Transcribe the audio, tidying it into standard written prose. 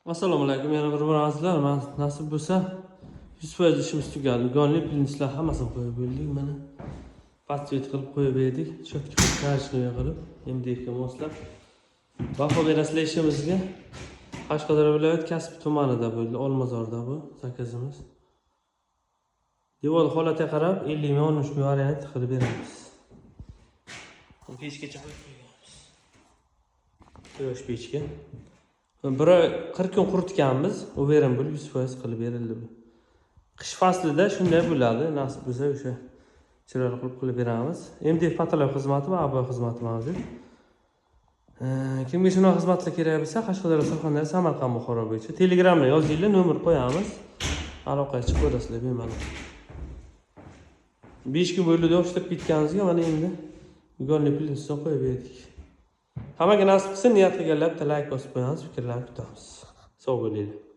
Assalomu alaykum, yana bir azizlar. Men nasib bo'lsa 100% ishimiz tugadi. Gonli plintislar hammasini qo'yib bo'ldik. Mana patsvet qilib qo'yib berdik. Cho'tki qilib, karishnoy qilib, MDFga moslab. Baho berasizlar ishimizga. Qashqadaryo viloyat Kasbi tumanida bo'ldi, Olmazorda bu zakazimiz. Devor holatiga qarab 50 ming 13 ming variant qilib beramiz. Pechgacha qo'yib qo'yganmiz. Yosh pechga. Biri 40 kun quritganmiz, u verim bo'lib 100% qilib berildi bu. Qish faslida shunday bo'ladi, nasib bo'lsa o'sha chiroyli qilib beramiz. MDF patolog xizmati va ABO xizmati mavjud. Kimga shunaqa xizmatlar kerak bo'lsa, Qashqadaryo, Surxondaryo, Samarqand, Buxoro bo'yicha Telegramga yozinglar, nomer qo'yamiz. Aloqaga chiqib ko'rasizlar bemalol. 5 kun bo'ldi yoshtirib ketganingizga mana endi gonli plintisni qo'yib berdik. Hammaga nasib qilsin, niyat qilganlar bitta like bosib qo'yamiz, fikrlarni kutamiz. Sog' bo'linglar.